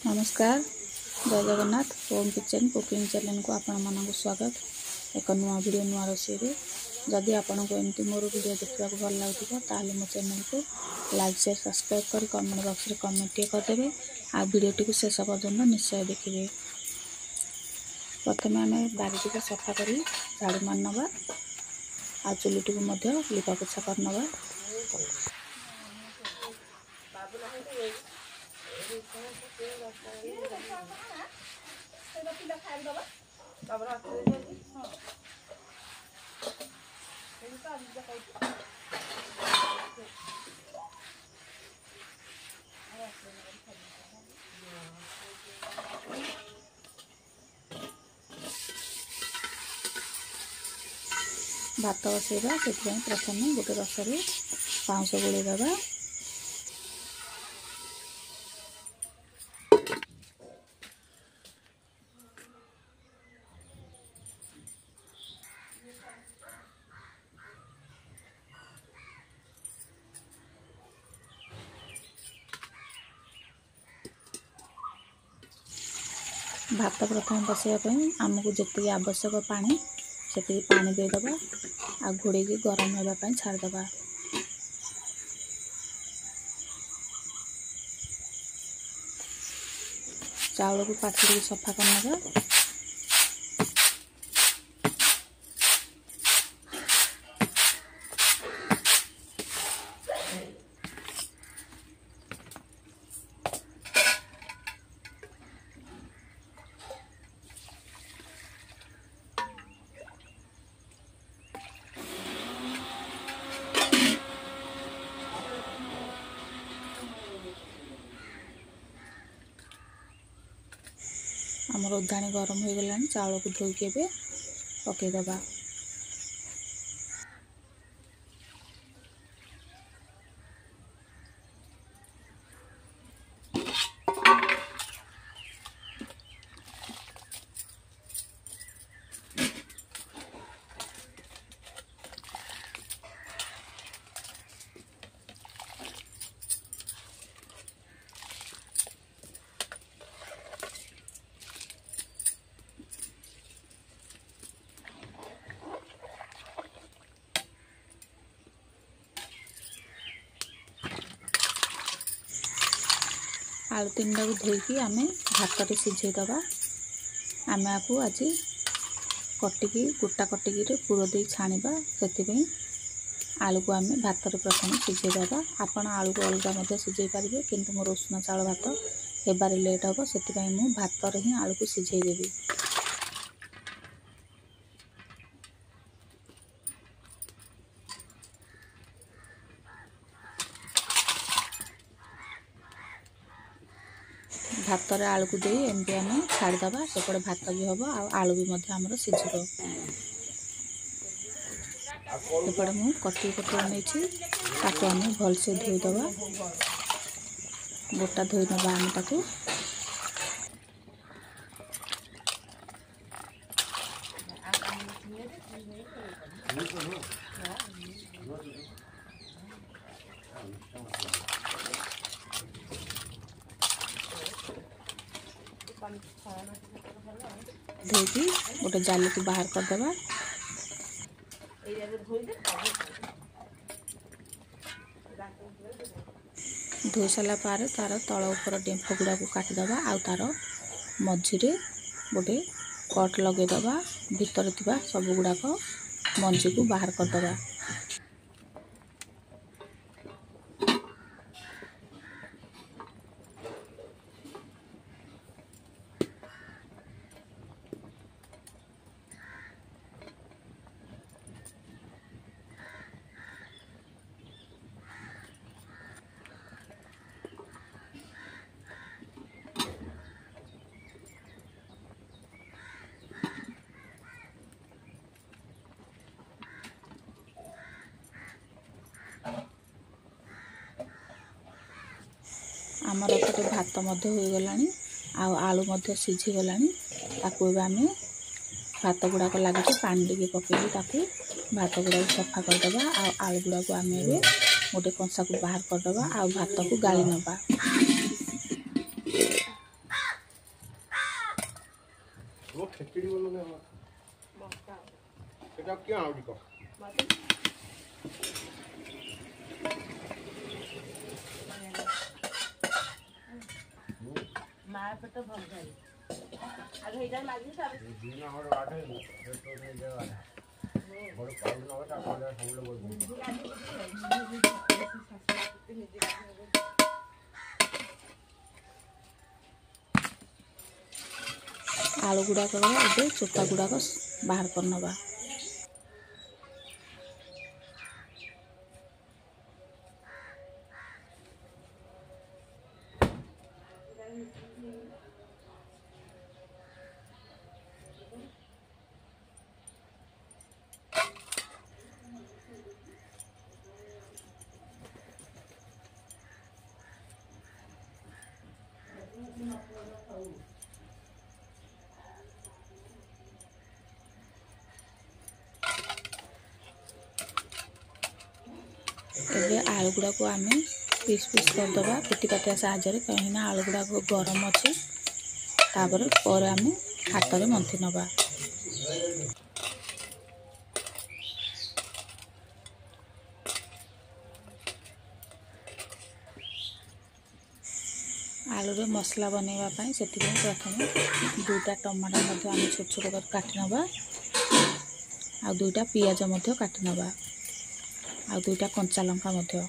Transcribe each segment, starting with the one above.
नमस्कार जय जगन्नाथ ओम kitchen cooking channel को आपण मानक स्वागत। एक नुआ वीडियो नुआ रोषे जदि आपण को एमती मोर वीडियो देखा भल लगे ताले मो चैनल को लाइक शेयर सब्सक्राइब कर कमेंट बॉक्स रे कमेंट करदेवे आ वीडियो टी शेष पर्यंत निश्चय देखिए। प्रथम आम बारी टी सफा कर झाड़ू मार नवा आ चुली टी लिपा पोछा कर नवा। भात बसैबा से प्रथम गोटे रसरे पाउंश गोले दबा। भात प्रथम बसैवाई आमको जी आवश्यक पानी से पानी देदबा आ घोड़े गरम होगापी छाड़दबा। चाउल को पाछड़ी सफा करनबा। आमर उद्धाणी गरम हो गला चाउल को धोईके पकईदबा। आलू तीन टाक धोईकी आम भात सिझेदबा। आम आपको आज कटिकी गोटा कटिकी पुर दे छाणीबा से आलू को आम भात प्रथम सिझेदबा। आपण आलू को अलग सिझे पारे किंतु मोर उष्ण चाउल भात हेबार लेट हम से भात ही आलू को सिझेदेवी। भात रे आलू को दे एमती आम छाड़दबा सेपटे भात भी हम आलू भी आमर सिझब। सेपटे मुझे कटी नहीं आम भलसे धोईदबा। गोटा धोई नवा आम ताकू धोई गोटे जाली को बाहर करदबा। धोई सारा पारे तार तल ऊपर डेम्फ गुड़ा को काटिदबा आ तार मझीरे गोटे कट लगेदबा। भीतर थिबा सब गुड़ाक मंजी को बाहर करदबा। आमर एपटे भात हो गला आलू सिझी गला। आम भात गुड़ाक लगे पानी टे पकई भात गुड़ा सफा करदबा। आलू गुड़ा को आम गोटे कंसा को बाहर करदबा। भात को गाली नवा। खेचड़ी बोलो ना এটা কি আউডি কো মা পেট ভল যায় আগে এটা লাগি সব দিন আমার বাটা তো নেই দেওয়া বড় পাউল না ওটা আমরা সবগুলো বলবো आलू गुड़ाक ए चोपा गुड़ाक बाहर कर नवा। एबे आलू गुड़ा को आम पीस पीस करदे पिटी पातिया साहाଯ୍य कहीं आलू गुड़ा को गरम अच्छे तापर आम हाथ में मंथि नवा। आलू रे मसला बनवाई से प्रथम 2टा टमाटर आम छोट छोट कर काटि नवा आ 2टा पियाज काटि नवा आ 2टा कंचा लंका मध्य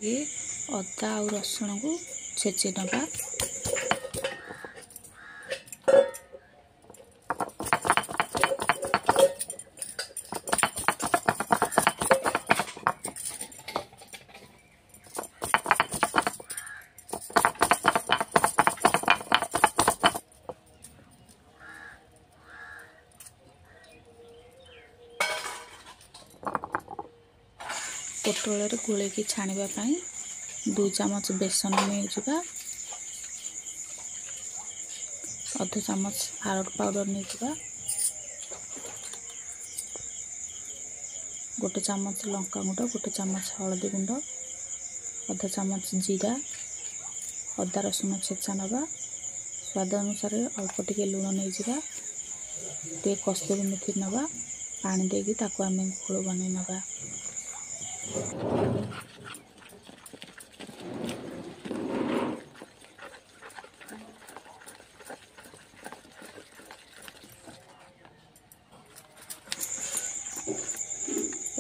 ये अदा और रसुण को छेची नवा। पोटल गोल की छाणापी 2 चामच बेसन नहीं अधा चामच हरड़ पाउडर नहीं गोटे चामच लंका गुंड गोटे चामच हलदी गुंड अधा चामच जीरा अदा रसुण छेचा नवा स्वाद अनुसार अल्प टिके लुण नहीं जावा टे कस्तूरी मेथी नवा पानी देकी ताको आम घोल बन नवा।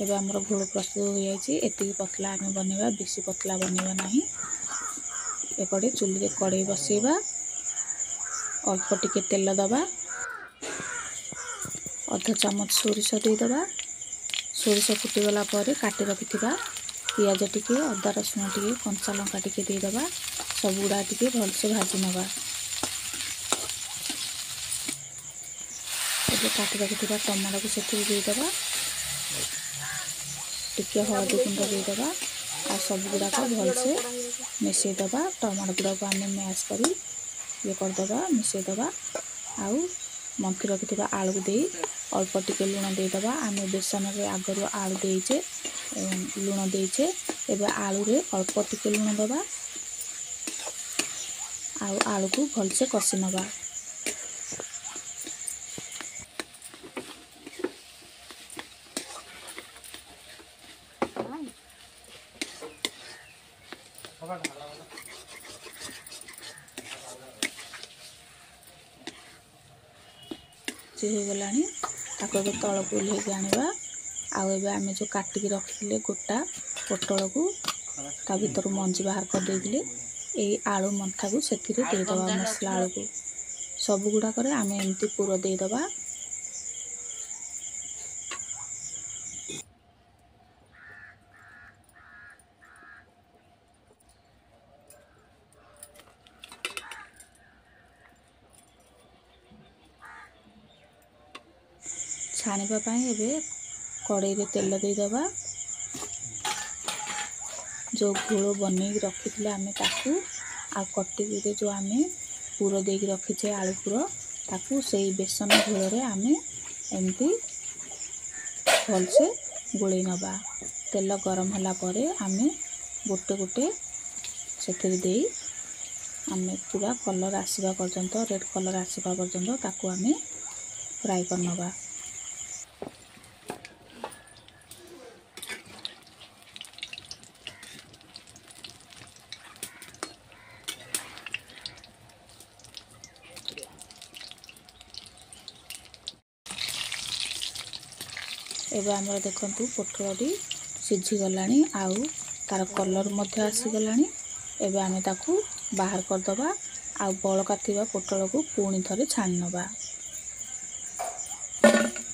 एबे हमर घोल प्रस्तुत हो जाइए एति पतला आम बनवा बेसी पतला बनवा नहीं। एपटे चुली रे कड़े बसैबा अल्प टिके तेल दबा अधा चामच सोरिष देदेबा सोरिष फुटीगला काटी रखिथिबा पियाज टिके अदा रसुण टिके कंचा लंका टिके देदेबा सब गुड़ा टिके भलसे भाजी नवा। एबे काटी रखिथिबा टमाटो को सेठी देदेबा टिके हलदी गुंड देदेबा आ सब गुड़ा को भलसे मिसईदेबा टमाटो गुड़ा को आम मैश कर ये करदे मिसईदेबा आउ मंथी रखिथिबा आलू को दे अल्प टिके लुण देदेबा आम बेसन रे आगरू आलू देचे लुण देचे एबे आलू रे अल्प टिके लुण देबा आलू को भलसे कषि नवा। हो गलानी ताको तल को ओल्हेक आनिबा आउ आम जो काटिकी रखिले गोटा पोटल को ता भीतर मंजी बाहर कर देइले यही आलू मंथा को सेथिरे देदेबा मसला आलू को सब गुड़ाक आम एमती पूर देदेबा। छाणिबा पई एबे कड़ाई रे तेल देदेबा। जो घोल बन रखी आम ताकू आ कटिकी जो आम पुर दे रखीचे आलू पुर ताकू से बेसन घोल रे आम एमती भलसे गोले नबा। तेल गरम होला परे आम गोटे गोटे से आम पूरा कलर आसवा पर्यंत रेड कलर आसवा पर्यंत ताकू आम फ्राई कर नबा। एबे आमर देखंतु पोटलटी सिझी गलानी आउ तार कलर मध्य आसी गलानी। एबे आमे ताकू बाहर कर दबा आउ बळका थिबा पोटल को पुणी थरे छाणी नबा।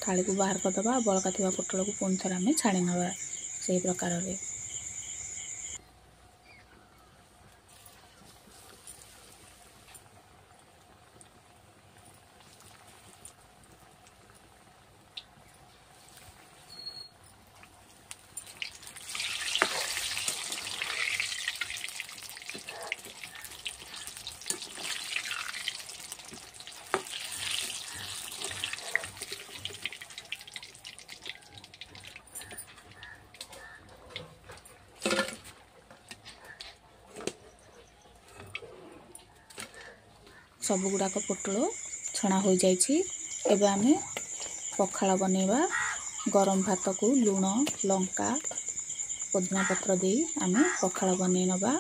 थाली को बाहर कर दबा बळका थिबा पोटल को पुणी थरे आमे छाणी नबा सेही प्रकार रे। सब गुड़ाक पोटल छणा हो जाइछि। एबे आमे पखाला बनेबा। गरम भात को लुण लंका पुदीना पत्र दे आमे पखाला बने नबा।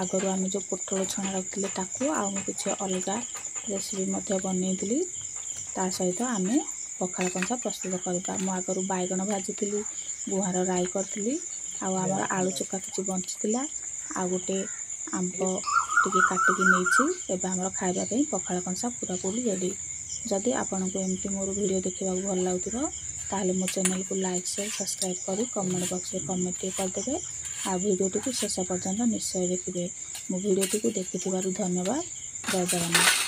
आगरू आमे जो पोटल छणा रखिले ताकू आउ किछि अलगा रेसिपी मध्य बनेइतिली ता सहित आमे पखाला कंसा प्रस्तुत करबा। मु आगरू बैगण भाजितिली गुहार राई करतिली आउ हमर आलू चोका किछि बंचितिला आ गोटे आंब टिके काटिकी नहीं। एबे हमर खाइबा पई पखाला कंसा पूरा पूरी रेडी। जदि आपन को एमती मोर वीडियो देखिबा भल लागुतिबो ताहले मो चैनल को लाइक शेयर सब्सक्राइब करी कमेंट बॉक्स में कमेंट कर देबे। आ वीडियो टी शेष पर्यंत निश्चय देखिबे। मो वीडियो टी देखिथिबारु धन्यवाद। जय जगन्नाथ।